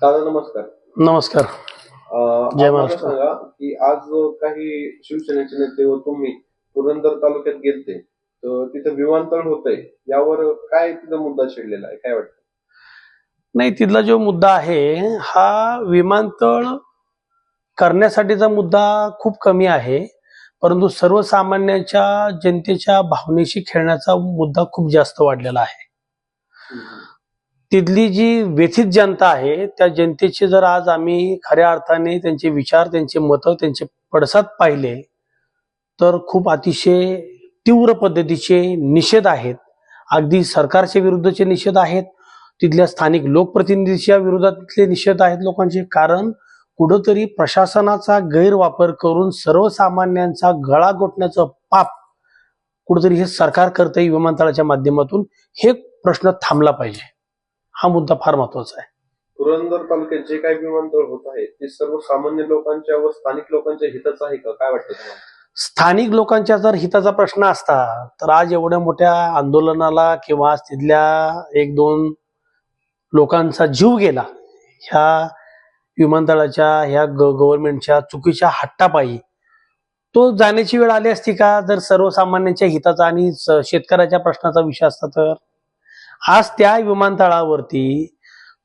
दादा नमस्कार. नमस्कार. जय आम्हाला महाराष्ट्र. सांगा की आज काही शिवसेनेचे नेते व तुम्ही पुरंदर तालुक्यात गेलते, तर तिथं विमानतळ होतंय, यावर काय तिथं मुद्दा छिडलेला आहे, काय वाटतं? नाही, तिथला जो मुद्दा आहे हा विमानतळ करण्यासाठीचा मुद्दा खूप कमी आहे, परंतु सर्वसामान्यांच्या जनतेच्या भावनेशी खेळण्याचा मुद्दा खूप जास्त वाढलेला आहे. तिथली जी व्यथित जनता आहे त्या जनतेचे जर आज आम्ही खऱ्या अर्थाने त्यांचे विचार, त्यांचे मतं, त्यांचे पडसाद पाहिले तर खूप अतिशय तीव्र पद्धतीचे निषेध आहेत. अगदी सरकारच्या विरुद्धचे निषेध आहेत, तिथल्या स्थानिक लोकप्रतिनिधीच्या विरोधातले निषेध आहेत लोकांचे. कारण कुठंतरी प्रशासनाचा गैरवापर करून सर्वसामान्यांचा गळा घोटण्याचं पाप कुठंतरी हे सरकार करतंय विमानतळाच्या माध्यमातून. हे प्रश्न थांबला पाहिजे, हा मुद्दा फार महत्वाचा आहे. पुरंदर तालुक्यात जे काही विमानतळ होत आहे ते सर्वसामान्य लोकांच्या व स्थानिक लोकांच्या हिताचं आहे का, काय वाटतं तुम्हाला? स्थानिक लोकांच्या जर हिताचा प्रश्न असता तर आज एवढ्या मोठ्या आंदोलनाला किंवा तिथल्या एक दोन लोकांचा जीव गेला ह्या विमानतळाच्या ह्या गव्हर्नमेंटच्या चुकीच्या हट्टापायी, तो जाण्याची वेळ आली असती का जर सर्वसामान्यांच्या हिताचा आणि शेतकऱ्याच्या प्रश्नाचा विषय असता तर? आज त्या विमानतळावरती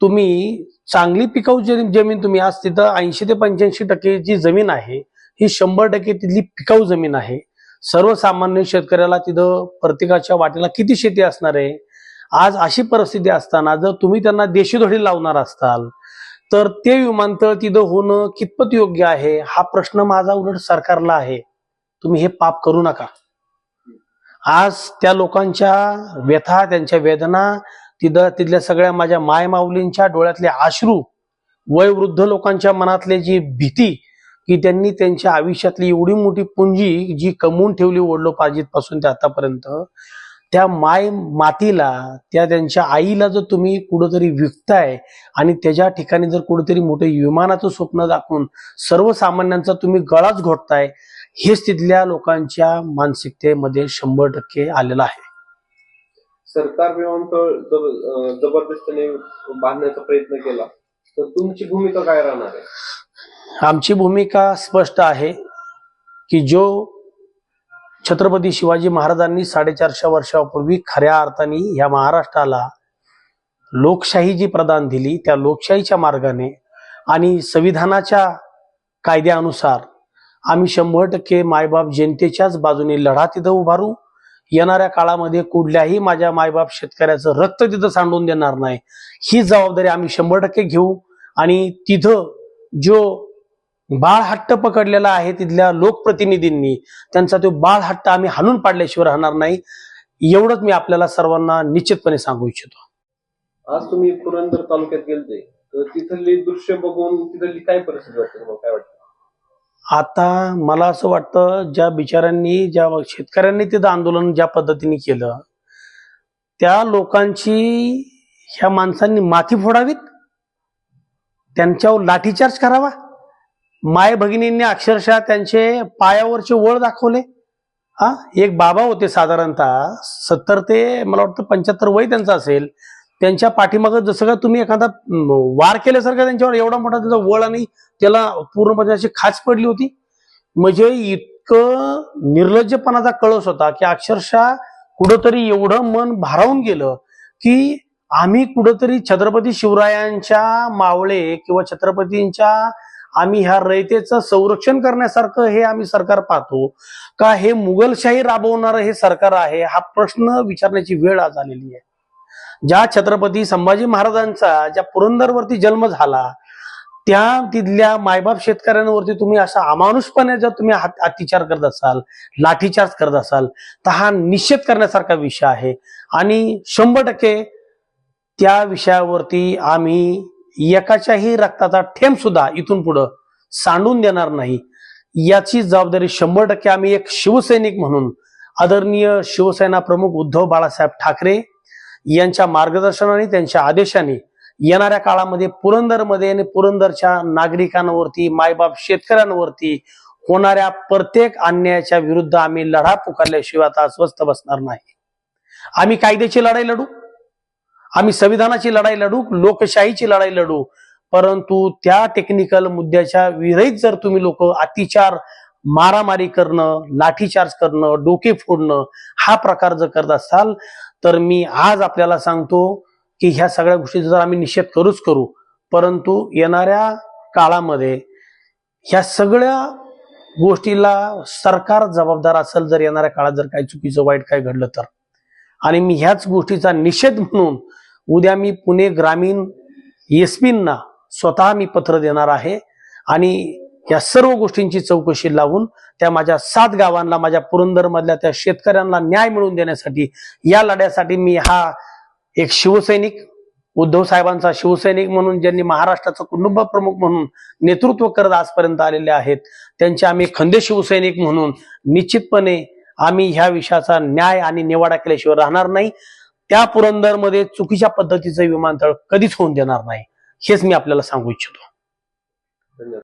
तुम्ही चांगली पिकाऊ जमीन तुम्ही आज तिथं 80 ते 85% जी जमीन आहे ही 100% तिथली पिकाऊ जमीन आहे. सर्वसामान्य शेतकऱ्याला तिथं प्रत्येकाच्या वाटेला किती शेती असणार आहे? आज अशी परिस्थिती असताना जर तुम्ही त्यांना देशीधोडी लावणार असताल तर ते विमानतळ तिथं होणं कितपत योग्य आहे, हा प्रश्न माझा उलट सरकारला आहे. तुम्ही हे पाप करू नका. आज त्या लोकांच्या व्यथा, त्यांच्या वेदना, तिथल्या सगळ्या माझ्या मायमाऊलींच्या डोळ्यातले अश्रू, वयोवृद्ध लोकांच्या मनातले जी भीती की त्यांनी त्यांच्या आयुष्यातली एवढी मोठी पुंजी जी कमवून ठेवली वडिलोपार्जितपासून ते आतापर्यंत, त्या माय मातीला, त्या त्यांच्या आईला जर तुम्ही कुठंतरी विकताय आणि त्याच्या ठिकाणी जर कुठेतरी मोठं विमानाचं स्वप्न दाखवून सर्वसामान्यांचा तुम्ही गळाच घोटताय, हेच तिथल्या लोकांच्या मानसिकतेमध्ये 100% आलेलं आहे. सरकार विमानतळ जर जबरदस्तीने बांधण्याचा प्रयत्न केला तर तुमची भूमिका काय राहणार आहे? आमची भूमिका स्पष्ट आहे की जो छत्रपती शिवाजी महाराजांनी 450 वर्षापूर्वी खऱ्या अर्थाने ह्या महाराष्ट्राला लोकशाही जी प्रदान दिली त्या लोकशाहीच्या मार्गाने आणि संविधानाच्या कायद्यानुसार आम्ही 100% मायबाप जनतेच्याच बाजूने लढा तिथं उभारू. येणाऱ्या काळामध्ये कुठल्याही माझ्या मायबाप शेतकऱ्याचं रक्त तिथं सांडून देणार नाही, ही जबाबदारी आम्ही 100% घेऊ. आणि तिथं जो बाळ हट्ट पकडलेला आहे तिथल्या लोकप्रतिनिधींनी, त्यांचा तो बाळ हट्ट आम्ही हाणून पाडल्याशिवाय राहणार नाही, एवढंच मी आपल्याला सर्वांना निश्चितपणे सांगू इच्छितो. आज तुम्ही पुरंदर तालुक्यात गेलते, तर तिथली दृश्य बघून तिथली काय परिस्थिती वाटते तुम्हाला, काय वाटतं? आता मला असं वाटतं ज्या बिचाऱ्यांनी, ज्या शेतकऱ्यांनी तिथं आंदोलन ज्या पद्धतीने केलं, त्या लोकांची ह्या माणसांनी माथी फोडावीत, त्यांच्यावर लाठीचार्ज करावा. माय भगिनींनी अक्षरशः त्यांचे पायावरचे वळ दाखवले. एक बाबा होते, साधारणतः 70 ते मला वाटतं 75 वय त्यांचं असेल. त्यांच्या पाठीमागं जसं का तुम्ही एखादा वार केल्यासारखं त्यांच्यावर एवढा मोठा त्याचा वळ आणि त्याला पूर्णपणे अशी खाच पडली होती. म्हणजे इतकं निर्लज्जपणाचा कळस होता की अक्षरशः कुठंतरी एवढं मन भारावून गेलं की आम्ही कुठंतरी छत्रपती शिवरायांच्या मावळे किंवा छत्रपतींच्या आम्ही ह्या रयतेचं संरक्षण करण्यासारखं हे आम्ही सरकार पाहतो का, हे मुघलशाही राबवणारं हे सरकार आहे, हा प्रश्न विचारण्याची वेळ आज आलेली आहे. ज्या छत्रपती संभाजी महाराजांचा ज्या पुरंदरवरती जन्म झाला त्या तिथल्या मायबाप शेतकऱ्यांवरती तुम्ही असा अमानुषपणे जर तुम्ही अत्याचार करत असाल, लाठीचार्ज करत असाल, तर हा निषेध करण्यासारखा विषय आहे. आणि 100% त्या विषयावरती आम्ही एकाच्याही रक्ताचा थेंब सुद्धा इथून पुढं सांडून देणार नाही, याची जबाबदारी 100% आम्ही एक शिवसैनिक म्हणून आदरणीय शिवसेना प्रमुख उद्धव बाळासाहेब ठाकरे यांच्या मार्गदर्शनाने, त्यांच्या आदेशाने येणाऱ्या काळामध्ये पुरंदरमध्ये आणि पुरंदरच्या नागरिकांवरती, मायबाप शेतकऱ्यांवरती होणाऱ्या प्रत्येक अन्यायाच्या विरुद्ध आम्ही लढा पुकारल्याशिवाय आता अस्वस्थ बसणार नाही. आम्ही कायद्याची लढाई लढू, आम्ही संविधानाची लढाई लढू, लोकशाहीची लढाई लढू, परंतु त्या टेक्निकल मुद्द्याच्या विरहित जर तुम्ही लोक अतिचार, मारामारी करणं, लाठीचार्ज करणं, डोके फोडणं हा प्रकार जर करत असाल तर मी आज आपल्याला सांगतो की ह्या सगळ्या गोष्टी जर आम्ही निषेध करू, परंतु येणाऱ्या काळामध्ये ह्या सगळ्या गोष्टीला सरकार जबाबदार असेल जर येणाऱ्या काळात जर काही चुकीचं वाईट काही घडलं तर. आणि मी ह्याच गोष्टीचा निषेध म्हणून उद्या मी पुणे ग्रामीण एसपींना स्वतः मी पत्र देणार आहे आणि या सर्व गोष्टींची चौकशी लावून त्या माझ्या 7 गावांना, माझ्या पुरंदर मधल्या त्या शेतकऱ्यांना न्याय मिळवून देण्यासाठी, या लढ्यासाठी मी हा एक शिवसैनिक, उद्धव साहेबांचा शिवसैनिक म्हणून, ज्यांनी महाराष्ट्राचं कुटुंब प्रमुख म्हणून नेतृत्व करत आजपर्यंत आलेले आहेत, त्यांचे आम्ही खंदे शिवसैनिक म्हणून निश्चितपणे आम्ही ह्या विषयाचा न्याय आणि निवाडा केल्याशिवाय राहणार नाही. त्या पुरंदरमध्ये चुकीच्या पद्धतीचं विमानतळ कधीच होऊन देणार नाही, हेच मी आपल्याला सांगू इच्छितो. धन्यवाद.